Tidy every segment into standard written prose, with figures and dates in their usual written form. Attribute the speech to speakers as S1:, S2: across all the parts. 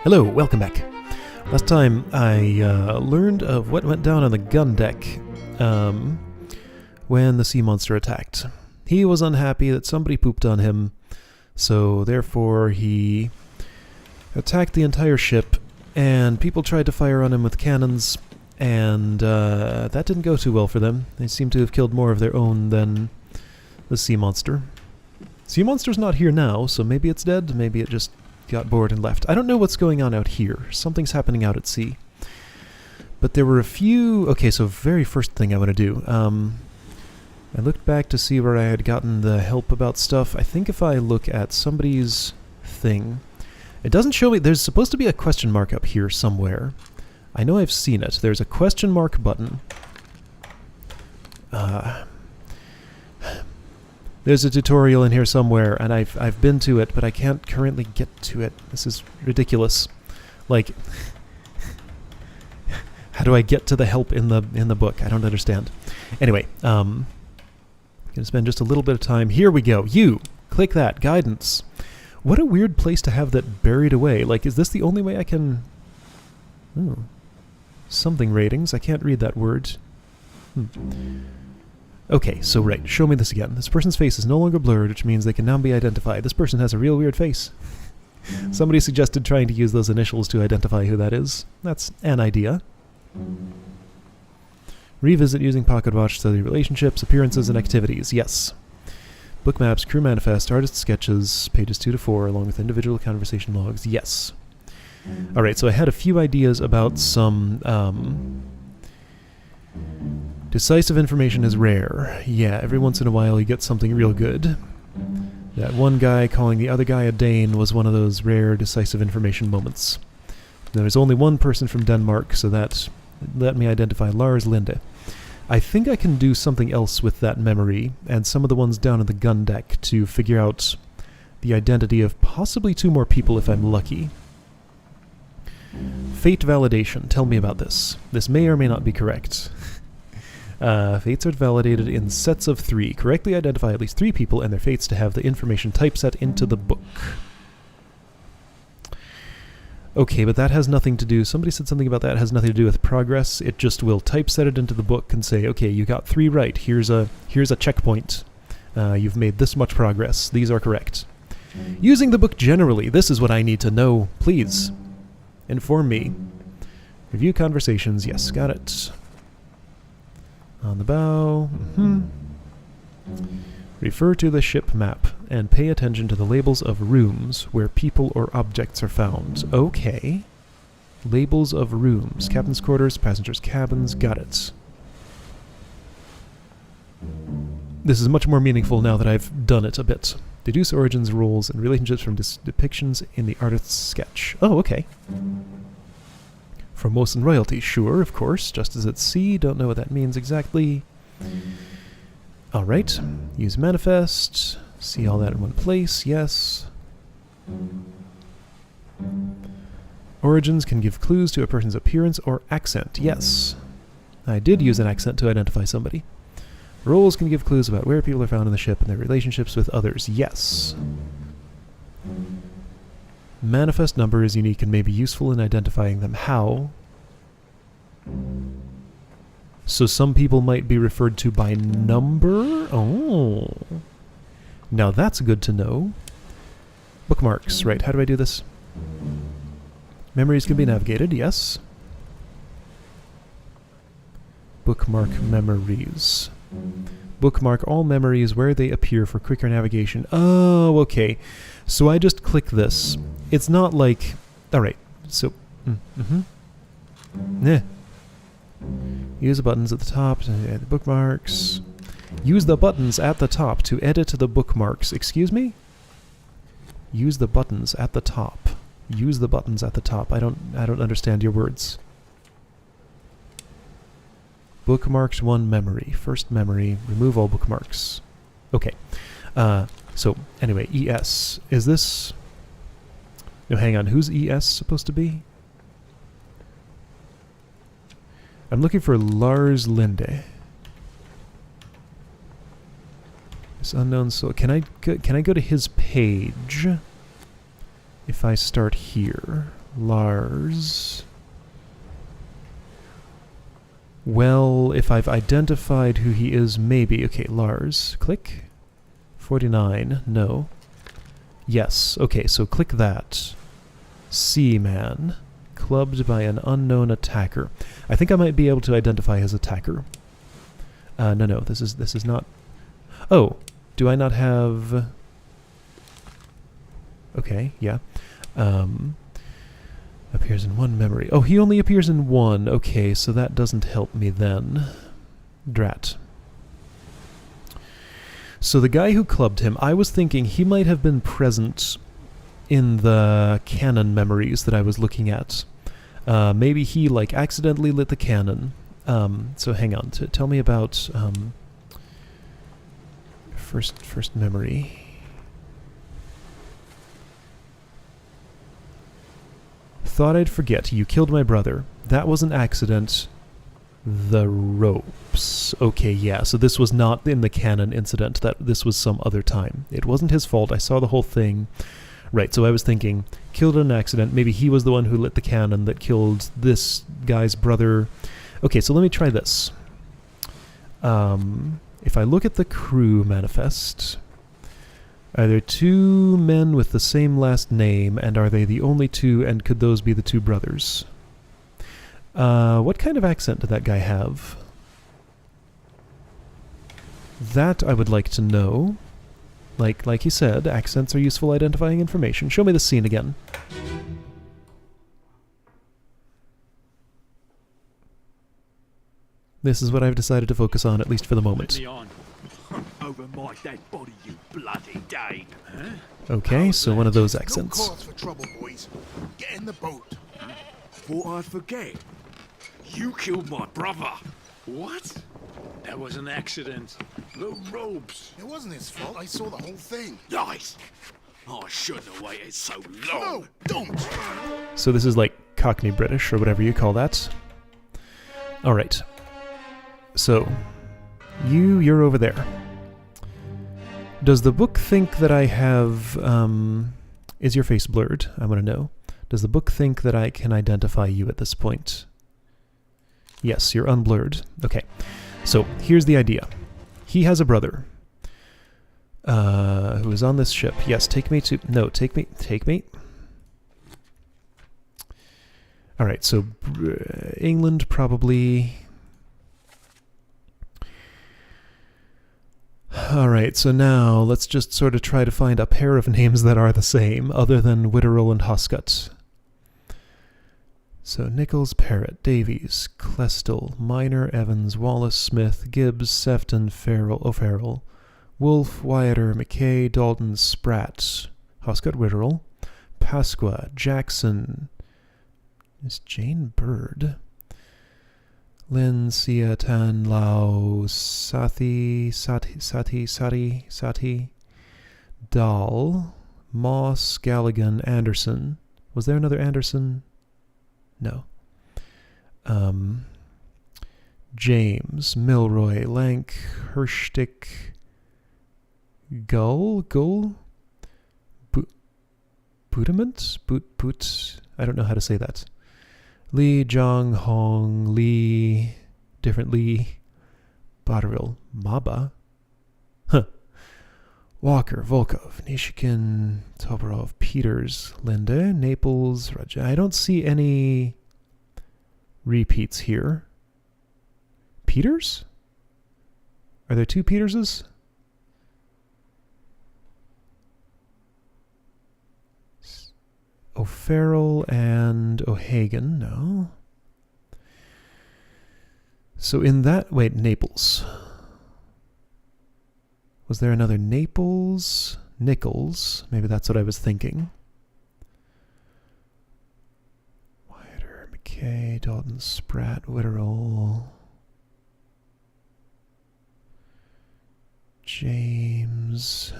S1: Hello, welcome back. Last time I learned of what went down on the gun deck when the sea monster attacked. He was unhappy that somebody pooped on him, so therefore he attacked the entire ship, and people tried to fire on him with cannons, and that didn't go too well for them. They seem to have killed more of their own than the sea monster. Sea monster's not here now, so maybe it's dead, maybe it just got bored and left. I don't know what's going on out here. Something's happening out at sea. But there were a few... Okay, so very first thing I want to do. I looked back to see where I had gotten the help about stuff. I think if I look at somebody's thing... It doesn't show me... There's supposed to be a question mark up here somewhere. I know I've seen it. There's a question mark button. There's a tutorial in here somewhere, and I've been to it, but I can't currently get to it. This is ridiculous. Like, how do I get to the help in the book? I don't understand. Anyway, gonna spend just a little bit of time. Here we go. You click that guidance. What a weird place to have that buried away. Like, is this the only way I can? Oh, something ratings. I can't read that word. Okay, so right, show me this again. This person's face is no longer blurred, which means they can now be identified. This person has a real weird face. Somebody suggested trying to use those initials to identify who that is. That's an idea. Revisit using Pocket Watch to study relationships, appearances, and activities. Yes. Book maps, crew manifest, artist sketches, pages 2 to 4, along with individual conversation logs. Yes. Alright, so I had a few ideas about some... Decisive information is rare. Yeah, every once in a while you get something real good. That one guy calling the other guy a Dane was one of those rare decisive information moments. There's only one person from Denmark, so that let me identify Lars Linde. I think I can do something else with that memory, and some of the ones down on the gun deck, to figure out the identity of possibly 2 more people if I'm lucky. Fate validation. Tell me about this. This may or may not be correct. Fates are validated in sets of 3. Correctly identify at least 3 people and their fates to have the information typeset into the book. Okay, but that has nothing to do... Somebody said something about that. It has nothing to do with progress. It just will typeset it into the book and say, okay, you got 3 right. Here's a checkpoint. You've made this much progress. These are correct. Using the book generally, this is what I need to know. Please, inform me. Review conversations. Yes, got it. On the bow. Refer to the ship map and pay attention to the labels of rooms where people or objects are found. Okay. Labels of rooms. Captain's quarters, passengers' cabins. Got it. This is much more meaningful now that I've done it a bit. Deduce origins, roles, and relationships from depictions in the artist's sketch. Oh, okay. Formosan royalty, sure, of course, just as at sea, don't know what that means exactly. Alright, use manifest, see all that in one place, yes. Origins can give clues to a person's appearance or accent, yes. I did use an accent to identify somebody. Roles can give clues about where people are found in the ship and their relationships with others, yes. Manifest number is unique and may be useful in identifying them. How? So some people might be referred to by number? Oh. Now that's good to know. Bookmarks. Right, how do I do this? Memories can be navigated, yes. Bookmark memories. Bookmark all memories where they appear for quicker navigation. Oh, okay. So I just click this. It's not like... Alright, so... Use the buttons at the top to add the bookmarks. Use the buttons at the top to edit the bookmarks. Excuse me? Use the buttons at the top. Use the buttons at the top. I don't understand your words. Bookmarks 1 memory. First memory. Remove all bookmarks. Okay. So, anyway, ES. Is this... No, hang on. Who's ES supposed to be? I'm looking for Lars Linde. This unknown soul. Can I go to his page? If I start here. Lars. Well, if I've identified who he is, maybe. Okay, Lars. Click. 49. No. Yes. Okay, so click that. Seaman. Clubbed by an unknown attacker. I think I might be able to identify his attacker. No, this is not... Oh, do I not have... Okay, yeah. Appears in one memory. Oh, he only appears in one. Okay, so that doesn't help me then. Drat. So the guy who clubbed him, I was thinking he might have been present in the cannon memories that I was looking at. Maybe he, like, accidentally lit the cannon. So hang on. Tell me about first memory. Thought I'd forget. You killed my brother. That was an accident. The ropes. Okay, yeah. So this was not in the cannon incident. This was some other time. It wasn't his fault. I saw the whole thing. Right, so I was thinking, killed in an accident. Maybe he was the one who lit the cannon that killed this guy's brother. Okay, so let me try this. If I look at the crew manifest, are there two men with the same last name, and are they the only two, and could those be the two brothers? What kind of accent did that guy have? That I would like to know. Like he said, accents are useful identifying information. Show me the scene again. This is what I've decided to focus on, at least for the moment.
S2: Over my dead body, you bloody Dane. Huh?
S1: Okay, so one of those accents.
S3: No cause for trouble, boys. Get in the boat.
S2: Thought I'd forget. You killed my brother.
S4: What? That was an accident.
S2: The ropes.
S3: It wasn't his fault. I saw the whole thing.
S2: Lies. I shouldn't have waited so long.
S3: No, don't.
S1: So this is like Cockney British, or whatever you call that. Alright. So, you're over there. Does the book think that I have... is your face blurred? I want to know. Does the book think that I can identify you at this point? Yes, you're unblurred. Okay. So, here's the idea. He has a brother who is on this ship. Yes, take me to... No, take me. Alright, so England probably... Alright, so now let's just sort of try to find a pair of names that are the same, other than Witterell and Hoscut. So Nichols, Parrott, Davies, Clestel, Miner, Evans, Wallace, Smith, Gibbs, Sefton, O'Farrell, Wolfe, Wyatter, McKay, Dalton, Spratt, Hoscut, Witterell, Pasqua, Jackson, Miss Jane Bird, Lin, Sia, Tan, Lau, Sati, Dahl, Moss, Galligan, Anderson. Was there another Anderson? No. James, Milroy, Lank, Hirschtick, Gull, Butament? I don't know how to say that. Lee, Jong, Hong, Lee, different Lee, Botterill, Maba, Walker, Volkov, Nishikin, Toporov, Peters, Linde, Naples, Raja. I don't see any repeats here. Peters? Are there two Peterses? O'Farrell and O'Hagan, no. So in that... Wait, Naples. Was there another Naples? Nichols. Maybe that's what I was thinking. Wyatter, McKay, Dalton, Spratt, Witterell, James...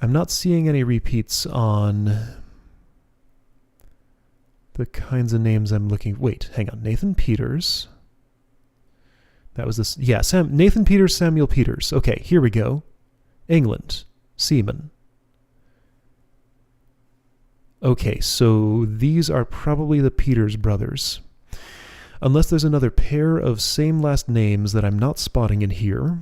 S1: I'm not seeing any repeats on the kinds of names I'm looking... Wait, hang on. Nathan Peters. That was this... Yeah, Nathan Peters, Samuel Peters. Okay, here we go. England. Seaman. Okay, so these are probably the Peters brothers. Unless there's another pair of same last names that I'm not spotting in here.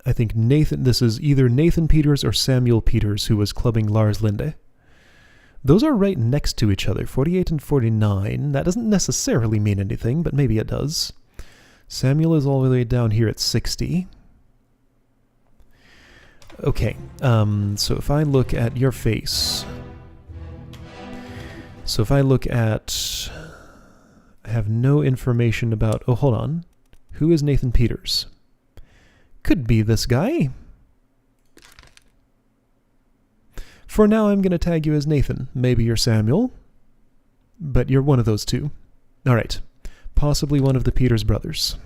S1: I think this is either Nathan Peters or Samuel Peters who was clubbing Lars Linde. Those are right next to each other, 48 and 49. That doesn't necessarily mean anything, but maybe it does. Samuel is all the way down here at 60. Okay, so if I look at your face... So if I look at... I have no information about... Oh, hold on. Who is Nathan Peters? Could be this guy. For now, I'm going to tag you as Nathan. Maybe you're Samuel. But you're one of those two. Alright. Possibly one of the Peters brothers.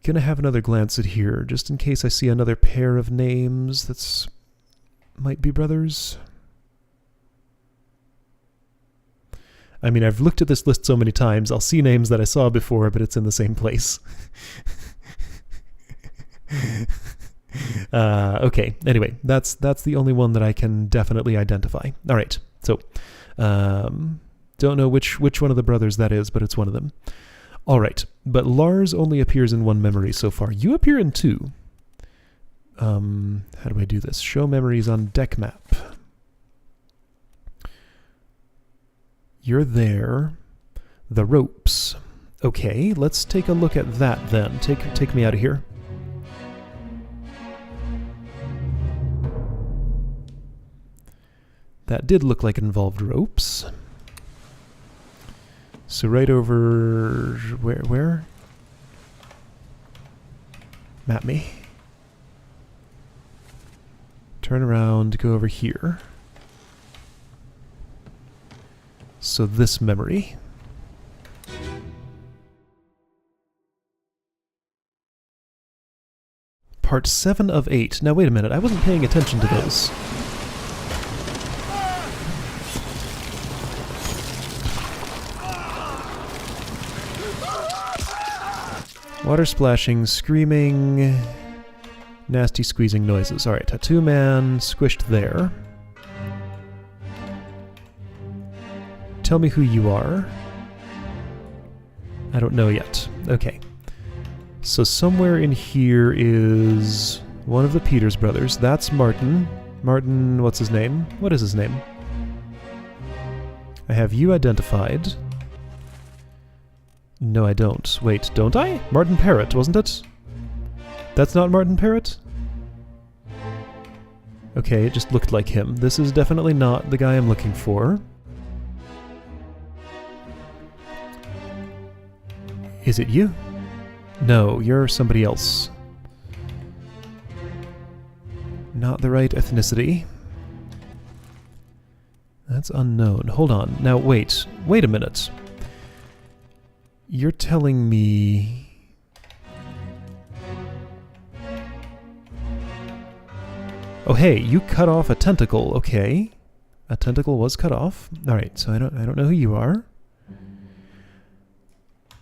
S1: Gonna have another glance at here, just in case I see another pair of names that's... might be brothers. I mean, I've looked at this list so many times, I'll see names that I saw before, but it's in the same place. Okay, anyway, that's the only one that I can definitely identify. Alright, so, don't know which one of the brothers that is, but it's one of them. Alright, but Lars only appears in one memory so far. You appear in two. How do I do this? Show memories on deck map. You're there. The ropes. Okay, let's take a look at that then. Take me out of here. That did look like it involved ropes. So right over... Where? Map me. Turn around, go over here. So this memory. Part 7 of 8. Now wait a minute, I wasn't paying attention to those. Water splashing, screaming, nasty squeezing noises. Alright, tattoo man squished there. Tell me who you are. I don't know yet. Okay. So somewhere in here is one of the Peters brothers. That's Martin. Martin, what's his name? What is his name? I have you identified. No, I don't. Wait, don't I? Martin Parrott, wasn't it? That's not Martin Parrott? Okay, it just looked like him. This is definitely not the guy I'm looking for. Is it you? No, you're somebody else. Not the right ethnicity. That's unknown. Hold on. Now, wait. Wait a minute. You're telling me... Oh, hey, you cut off a tentacle. Okay. A tentacle was cut off. Alright, so I don't know who you are.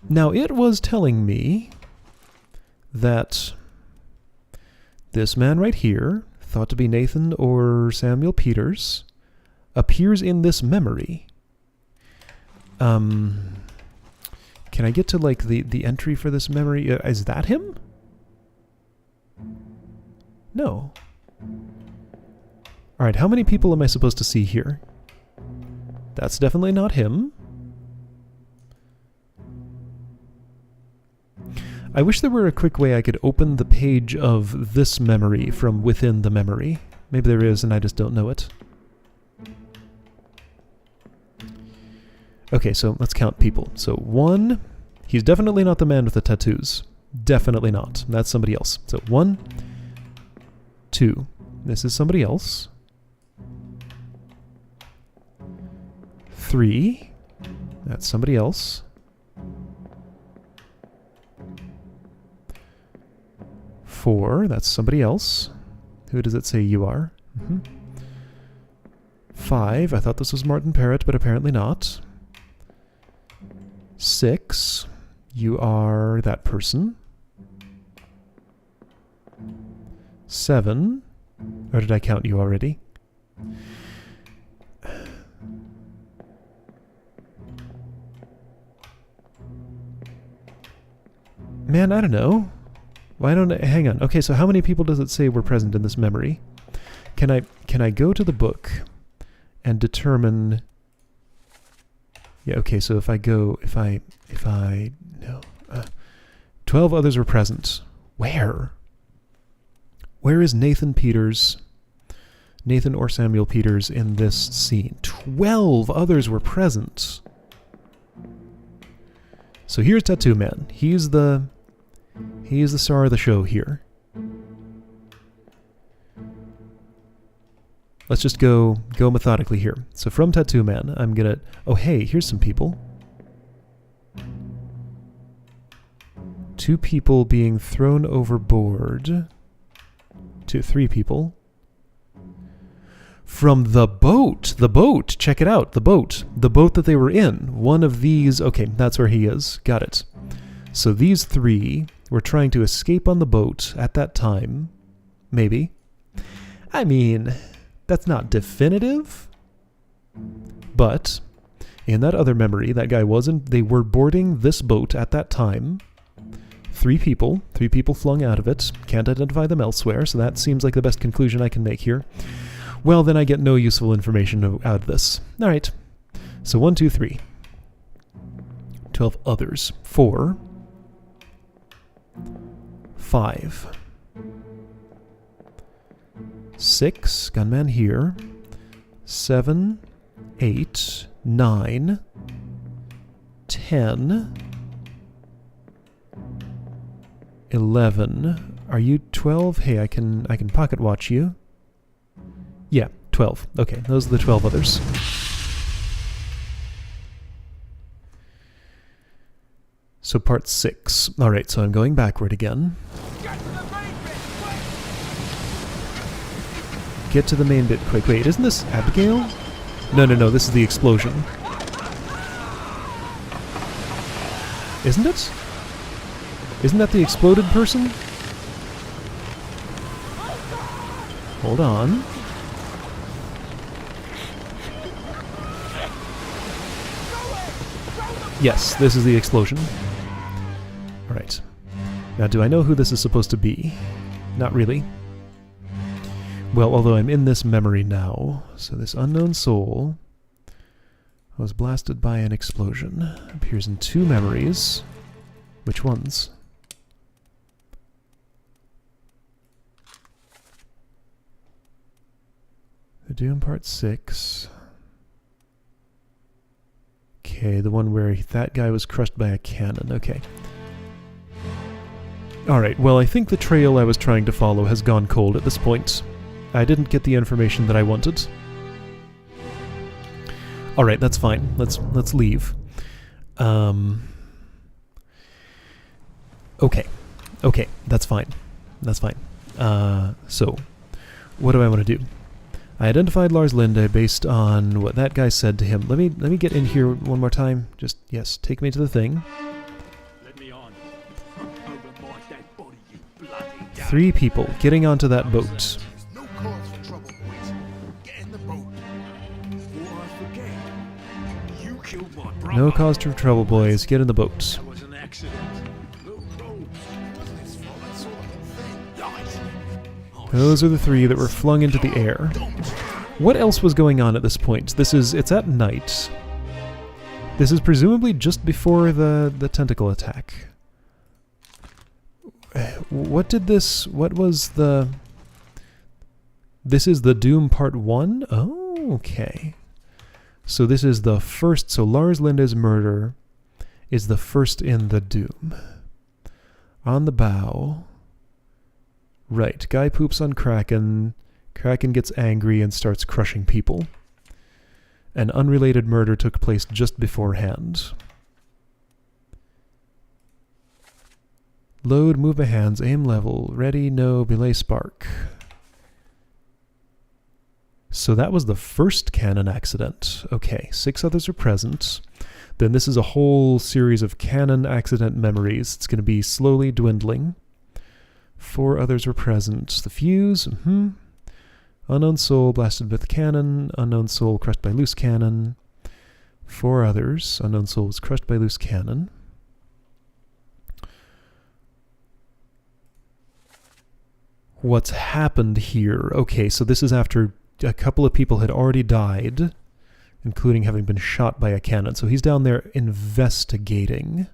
S1: Now, it was telling me that this man right here, thought to be Nathan or Samuel Peters, appears in this memory. Can I get to, like, the entry for this memory? Is that him? No. Alright, how many people am I supposed to see here? That's definitely not him. I wish there were a quick way I could open the page of this memory from within the memory. Maybe there is and I just don't know it. Okay, so let's count people. So 1, he's definitely not the man with the tattoos. Definitely not. That's somebody else. So 1, 2, this is somebody else. 3, that's somebody else. 4, that's somebody else. Who does it say you are? 5, I thought this was Martin Parrott, but apparently not. 6, you are that person. 7, or did I count you already? Man, I don't know. Why don't I... Hang on. Okay, so how many people does it say were present in this memory? Can I go to the book and determine... Yeah, okay, so if I go... No. 12 others were present. Where? Where is Nathan Peters? Nathan or Samuel Peters in this scene? 12 others were present. So here's Tattoo Man. He's the star of the show here. Let's just go methodically here. So from Tattoo Man, I'm gonna... Oh, hey, here's some people. 2 people being thrown overboard. 3 people. From the boat! The boat! Check it out, the boat. The boat that they were in. One of these... Okay, that's where he is. Got it. So these 3 were trying to escape on the boat at that time. Maybe. I mean, that's not definitive. But in that other memory, that guy wasn't... They were boarding this boat at that time. 3 people. 3 people flung out of it. Can't identify them elsewhere, so that seems like the best conclusion I can make here. Well, then I get no useful information out of this. Alright. So 1, 2, 3. 12 others. 4. 5. 6. Gunman here. 7. 8. 9. 10. 11. Are you 12? Hey, I can pocket watch you. Yeah, 12. Okay, those are the 12 others. So part 6. Alright, so I'm going backward again. Get to the main bit quick. Wait, isn't this Abigail? No, this is the explosion. Isn't it? Isn't that the exploded person? Hold on. Yes, this is the explosion. Alright. Now, do I know who this is supposed to be? Not really. Well, although I'm in this memory now, so this unknown soul was blasted by an explosion. Appears in 2 memories. Which ones? The Doom Part 6. Okay, the one where that guy was crushed by a cannon. Okay. Alright, well, I think the trail I was trying to follow has gone cold at this point. I didn't get the information that I wanted. Alright, that's fine. Let's leave. Okay. Okay, that's fine. That's fine. So, what do I want to do? I identified Lars Linde based on what that guy said to him. Let me get in here one more time. Just, yes, take me to the thing.
S4: Let me on.
S2: Over my dead body, you bloody dog.
S1: 3 people getting onto that boat.
S3: There's no cause for trouble, boys. Get in the boat.
S2: Before I forget, you killed my brother.
S1: No cause for trouble, boys. Get in the boat.
S4: That was an accident.
S2: No,
S3: It wasn't his fault. I saw the whole thing.
S2: lies.
S1: Those are the 3 that were flung into the air. What else was going on at this point? It's at night. This is presumably just before the tentacle attack. What was the... This is the Doom Part 1? Oh, okay. So this is the first... So Lars Linde's murder is the first in the Doom. On the bow... Right, guy poops on Kraken. Kraken gets angry and starts crushing people. An unrelated murder took place just beforehand. Load, move my hands, aim level, ready, no, belay spark. So that was the first cannon accident. Okay, 6 others are present. Then this is a whole series of cannon accident memories. It's going to be slowly dwindling. 4 others were present. The fuse, Unknown soul blasted with cannon. Unknown soul crushed by loose cannon. 4 others. Unknown soul was crushed by loose cannon. What's happened here? Okay, so this is after a couple of people had already died, including having been shot by a cannon. So he's down there investigating.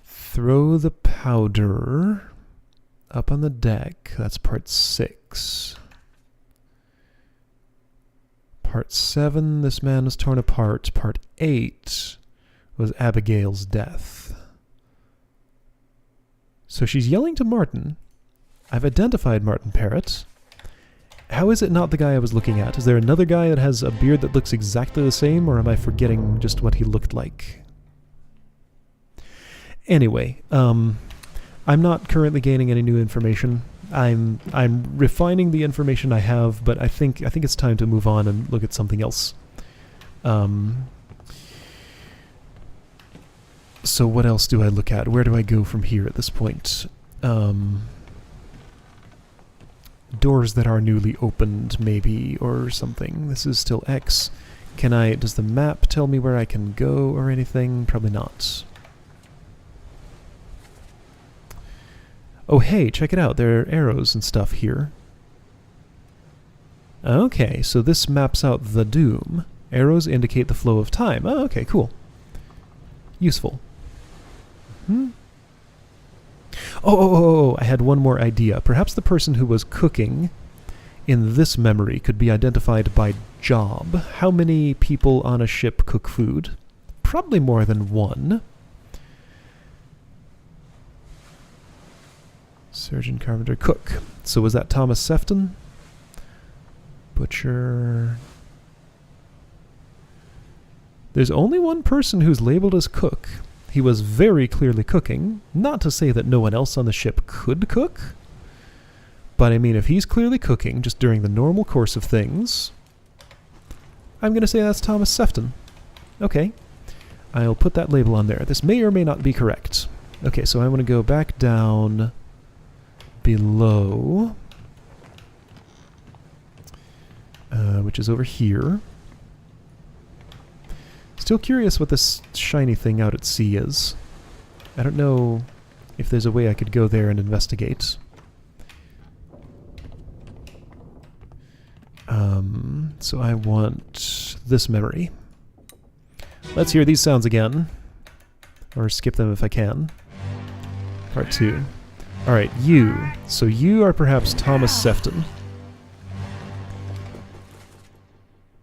S1: Throw the powder up on the deck. That's part 6. Part 7, this man was torn apart. Part 8 was Abigail's death. So she's yelling to Martin. I've identified Martin Parrott. How is it not the guy I was looking at? Is there another guy that has a beard that looks exactly the same, or am I forgetting just what he looked like? Anyway, I'm not currently gaining any new information. I'm refining the information I have, but I think it's time to move on and look at something else. So what else do I look at? Where do I go from here at this point? Doors that are newly opened, maybe, or something. This is still X. Does the map tell me where I can go or anything? Probably not. Oh hey, check it out. There are arrows and stuff here. Okay, so this maps out the doom. Arrows indicate the flow of time. Oh, okay, cool. Useful. Oh, I had one more idea. Perhaps the person who was cooking in this memory could be identified by job. How many people on a ship cook food? Probably more than one. Surgeon, carpenter, cook. So was that Thomas Sefton? Butcher. There's only one person who's labeled as cook. He was very clearly cooking. Not to say that no one else on the ship could cook. But I mean, if he's clearly cooking just during the normal course of things, I'm going to say that's Thomas Sefton. Okay. I'll put that label on there. This may or may not be correct. Okay, so I want to go back down below, which is over here. Still curious what this shiny thing out at sea is. I don't know if there's a way I could go there and investigate. So I want this memory. Let's hear these sounds again. Or skip them if I can. Part 2. Alright, you. So you are perhaps Thomas Sefton.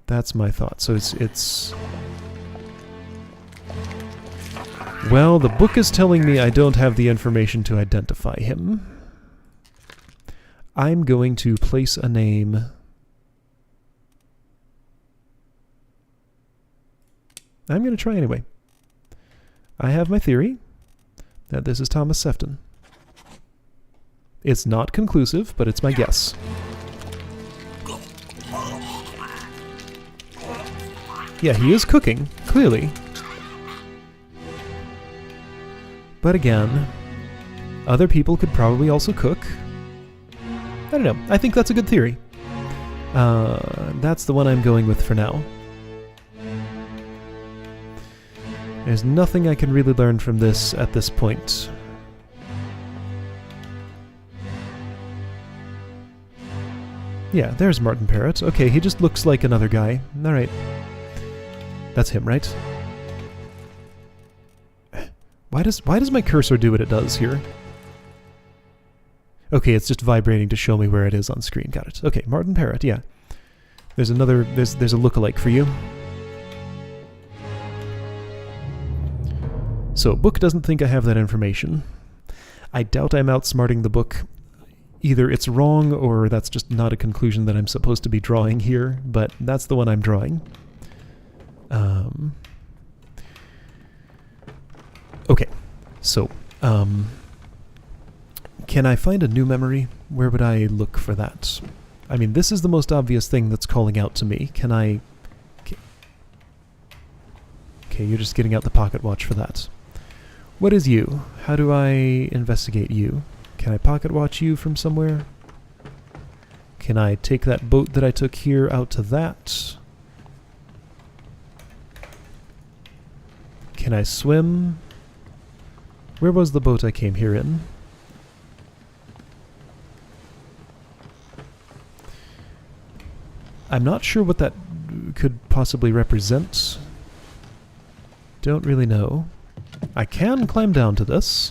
S1: That's my thought. So it's... Well, the book is telling me I don't have the information to identify him. I'm going to place a name... I'm going to try anyway. I have my theory that this is Thomas Sefton. It's not conclusive, but it's my guess. Yeah, he is cooking, clearly. But again, other people could probably also cook. I don't know. I think that's a good theory. That's the one I'm going with for now. There's nothing I can really learn from this at this point. Yeah, there's Martin Parrott. Okay, he just looks like another guy. Alright. That's him, right? Why does my cursor do what it does here? Okay, it's just vibrating to show me where it is on screen. Got it. Okay, Martin Parrott, yeah. There's a lookalike for you. So, book doesn't think I have that information. I doubt I'm outsmarting the book. Either it's wrong, or that's just not a conclusion that I'm supposed to be drawing here, but that's the one I'm drawing. Okay, so, can I find a new memory? Where would I look for that? I mean, this is the most obvious thing that's calling out to me. Can I... Okay, you're just getting out the pocket watch for that. What is you? How do I investigate you? Can I pocket watch you from somewhere? Can I take that boat that I took here out to that? Can I swim? Where was the boat I came here in? I'm not sure what that could possibly represent. Don't really know. I can climb down to this.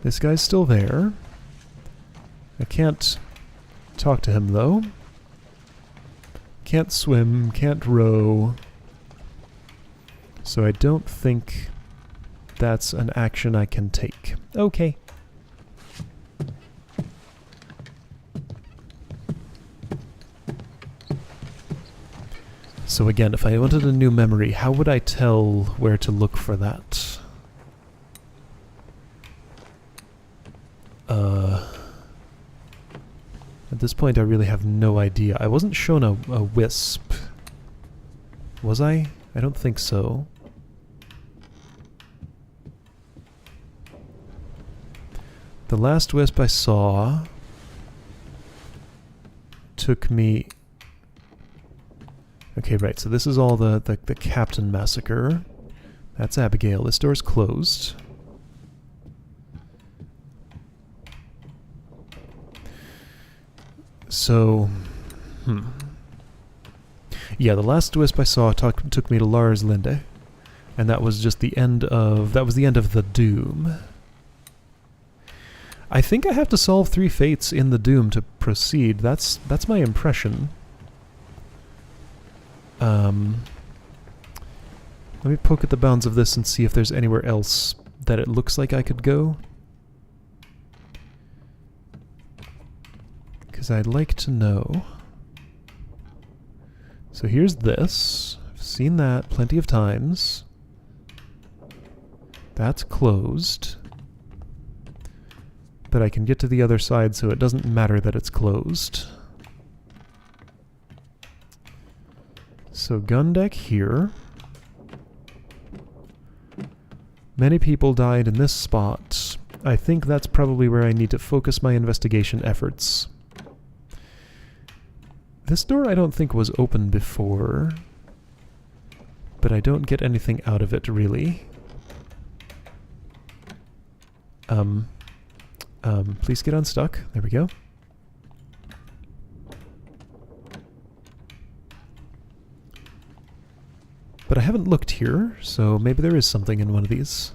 S1: This guy's still there. I can't talk to him, though. Can't swim, can't row. So I don't think that's an action I can take. Okay. So again, if I wanted a new memory, how would I tell where to look for that? At this point I really have no idea. I wasn't shown a wisp. Was I? I don't think so. The last wisp I saw took me... Okay, right, so this is all the Captain Massacre. That's Abigail. This door's closed. So, yeah, the last wisp I saw took me to Lars Linde, and that was just the end of the Doom. I think I have to solve 3 fates in the Doom to proceed. That's my impression. Let me poke at the bounds of this and see if there's anywhere else that it looks like I could go. Because I'd like to know. So here's this. I've seen that plenty of times. That's closed. But I can get to the other side, so it doesn't matter that it's closed. So gun deck here. Many people died in this spot. I think that's probably where I need to focus my investigation efforts. This door I don't think was open before, but I don't get anything out of it, really. Please get unstuck. There we go. But I haven't looked here, so maybe there is something in one of these.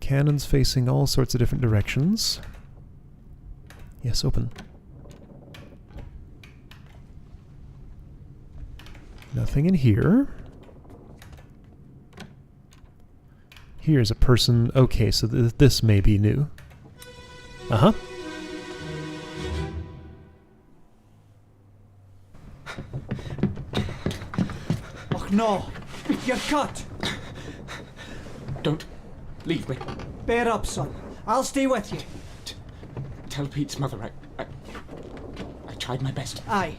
S1: Cannons facing all sorts of different directions. Yes, open. Nothing in here. Here's a person. Okay, so this may be new. Uh-huh.
S5: Oh no! You're cut!
S6: Don't leave me.
S5: Bear up, son. I'll stay with you.
S6: Tell Pete's mother I tried my best
S5: Aye.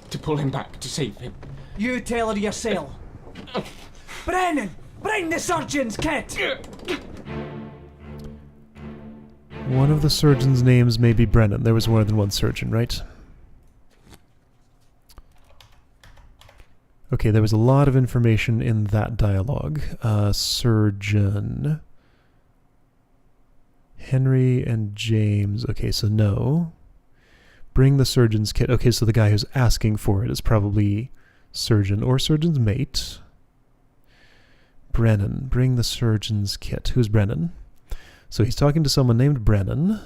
S6: to pull him back, to save him.
S5: You tell her yourself. Brennan! Bring the surgeon's kit!
S1: One of the surgeons' names may be Brennan. There was more than one surgeon, right? Okay, there was a lot of information in that dialogue. Surgeon. Henry and James. Okay, so no. Bring the surgeon's kit. Okay, so the guy who's asking for it is probably surgeon or surgeon's mate. Brennan. Bring the surgeon's kit. Who's Brennan? So he's talking to someone named Brennan,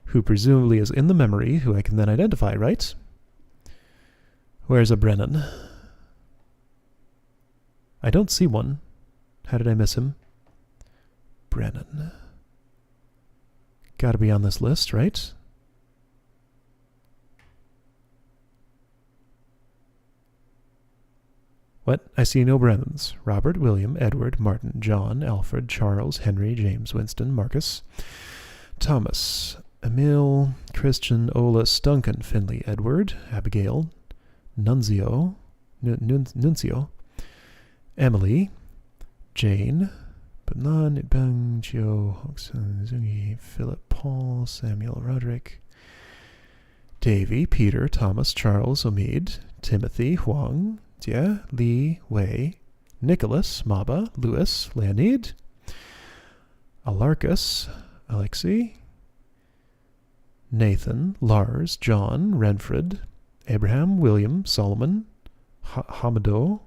S1: who presumably is in the memory, who I can then identify, right? Where's a Brennan? I don't see one. How did I miss him? Brennan. Gotta be on this list, right? What? I see no Brennans. Robert, William, Edward, Martin, John, Alfred, Charles, Henry, James, Winston, Marcus, Thomas, Emil, Christian, Olus, Duncan, Finley, Edward, Abigail, Nunzio, Nuncio, Emily, Jane, Banan, Bang, Gio, Hoxton, Zungi, Philip, Paul, Samuel, Roderick, Davy, Peter, Thomas, Charles, Omid, Timothy, Huang, Jia, Li, Wei, Nicholas, Maba, Louis, Leonid, Alarcus, Alexei, Nathan, Lars, John, Renfred, Abraham, William, Solomon, Hamado,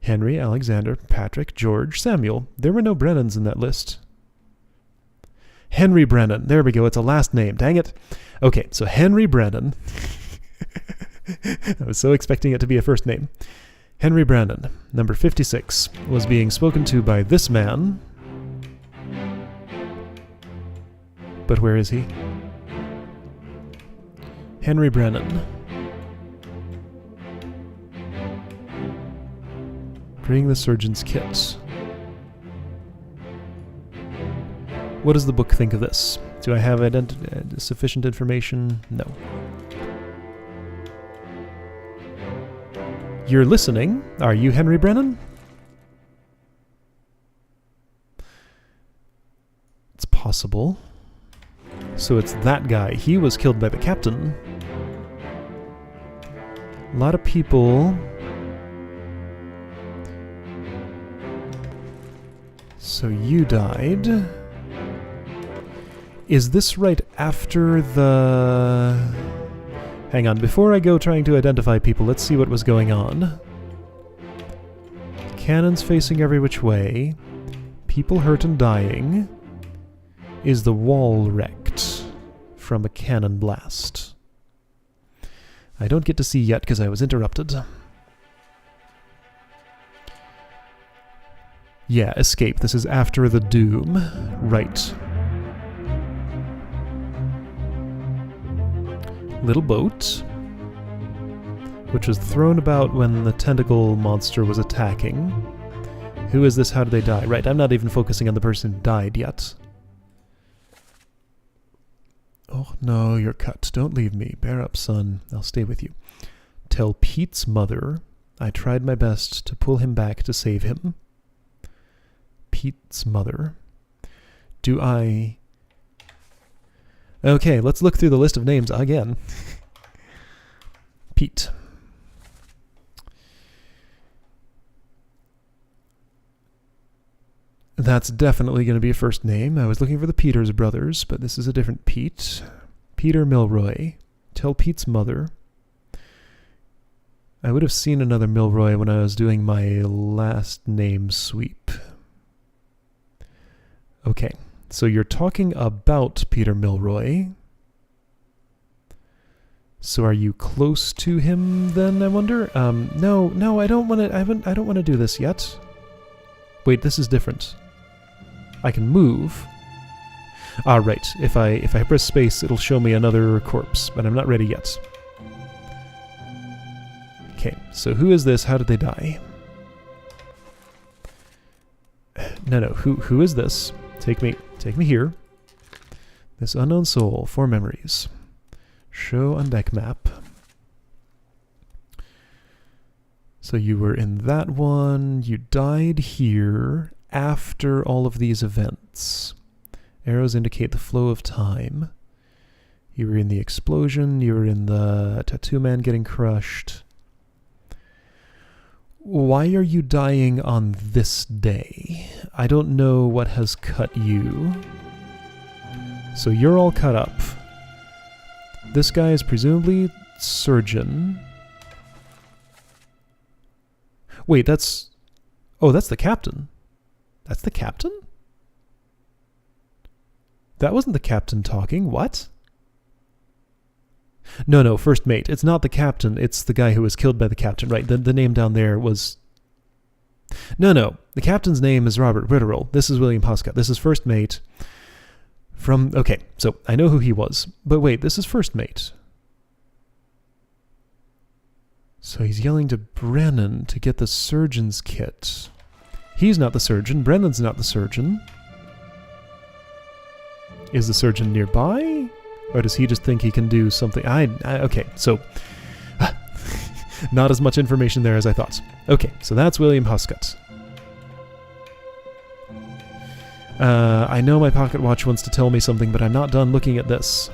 S1: Henry, Alexander, Patrick, George, Samuel. There were no Brennans in that list. Henry Brennan. There we go. It's a last name. Dang it. Okay, so Henry Brennan. I was so expecting it to be a first name. Henry Brennan, number 56, was being spoken to by this man. But where is he? Henry Brennan. Bring the surgeon's kit. What does the book think of this? Do I have sufficient information? No. You're listening. Are you Henry Brennan? It's possible. So it's that guy. He was killed by the captain. A lot of people... So you died. Is this right after the... Hang on, before I go trying to identify people, let's see what was going on. Cannons facing every which way. People hurt and dying. Is the wall wrecked from a cannon blast? I don't get to see yet because I was interrupted. Yeah, escape. This is after the doom. Right. Little boat, which was thrown about when the tentacle monster was attacking. Who is this? How did they die? Right, I'm not even focusing on the person who died yet. Oh no, you're cut. Don't leave me. Bear up, son. I'll stay with you. Tell Pete's mother I tried my best to pull him back to save him. Pete's mother. Do I... Okay, let's look through the list of names again. Pete. That's definitely going to be a first name. I was looking for the Peters brothers, but this is a different Pete. Peter Milroy. Tell Pete's mother. I would have seen another Milroy when I was doing my last name sweep. Okay. So you're talking about Peter Milroy. So are you close to him then, I wonder? No, I don't want to. I don't want to do this yet. Wait, this is different. I can move. Ah, right. If I press space, it'll show me another corpse, but I'm not ready yet. Okay, so who is this? How did they die? No. Who is this? Take me here. This unknown soul, 4 memories. Show on deck map. So you were in that one. You died here after all of these events. Arrows indicate the flow of time. You were in the explosion. You were in the tattoo man getting crushed. Why are you dying on this day? I don't know what has cut you. So you're all cut up. This guy is presumably surgeon. Wait, that's... Oh, that's the captain. That's the captain? That wasn't the captain talking. What? No, first mate. It's not the captain. It's the guy who was killed by the captain, right? The name down there was... No. The captain's name is Robert Ritterell. This is William Hoscott. This is first mate from... Okay, so I know who he was. But wait, this is first mate. So he's yelling to Brennan to get the surgeon's kit. He's not the surgeon. Brennan's not the surgeon. Is the surgeon nearby? Or does he just think he can do something? Okay, so... Not as much information there as I thought. Okay, so that's William Huscott. I know my pocket watch wants to tell me something, but I'm not done looking at this.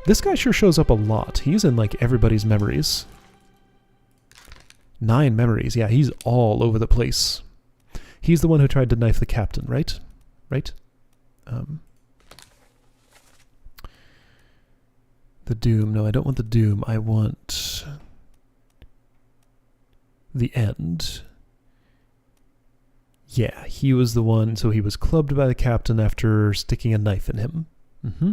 S1: This guy sure shows up a lot. He's in, like, everybody's memories. 9 memories. Yeah, he's all over the place. He's the one who tried to knife the captain, right? Right? The Doom. No, I don't want the Doom. I want the End. Yeah, he was the one. So he was clubbed by the captain after sticking a knife in him. Mm-hmm.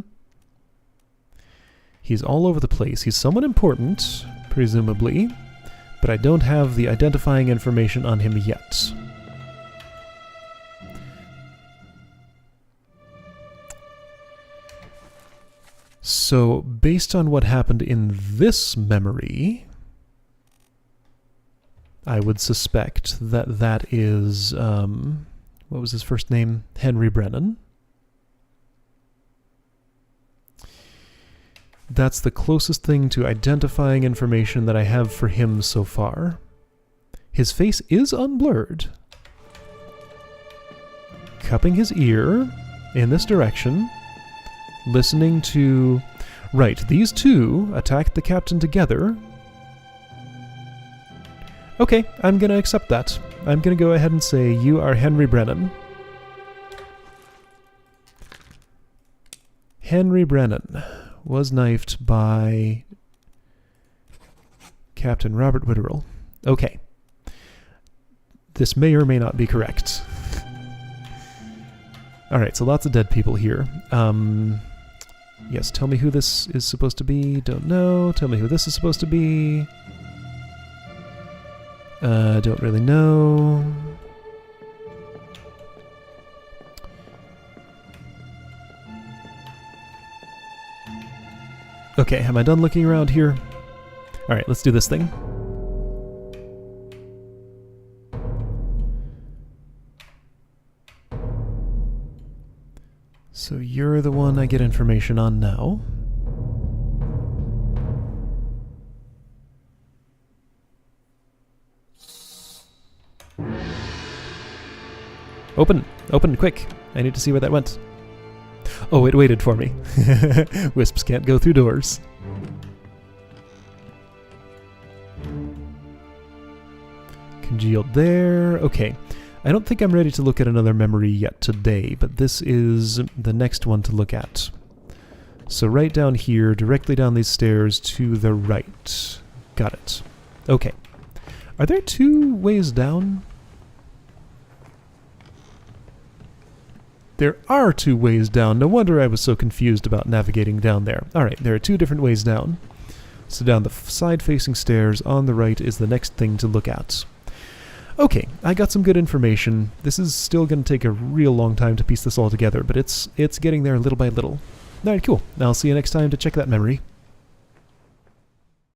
S1: He's all over the place. He's someone important, presumably, but I don't have the identifying information on him yet. So, based on what happened in this memory, I would suspect that that is, what was his first name? Henry Brennan. That's the closest thing to identifying information that I have for him so far. His face is unblurred. Cupping his ear in this direction, listening to... Right, these two attacked the captain together. Okay, I'm gonna accept that. I'm gonna go ahead and say you are Henry Brennan. Henry Brennan was knifed by Captain Robert Witterell. Okay. This may or may not be correct. Alright, so lots of dead people here. Yes, tell me who this is supposed to be. Don't know. Tell me who this is supposed to be. Don't really know. Okay, am I done looking around here? Alright, let's do this thing. So you're the one I get information on now. Open! Open, quick! I need to see where that went. Oh, it waited for me. Wisps can't go through doors. Congealed there. Okay. I don't think I'm ready to look at another memory yet today, but this is the next one to look at. So right down here, directly down these stairs to the right. Got it. Okay. Are there 2 ways down? There are 2 ways down. No wonder I was so confused about navigating down there. Alright, there are 2 different ways down. So down the side-facing stairs on the right is the next thing to look at. Okay, I got some good information. This is still going to take a real long time to piece this all together, but it's getting there little by little. Alright, cool. I'll see you next time to check that memory.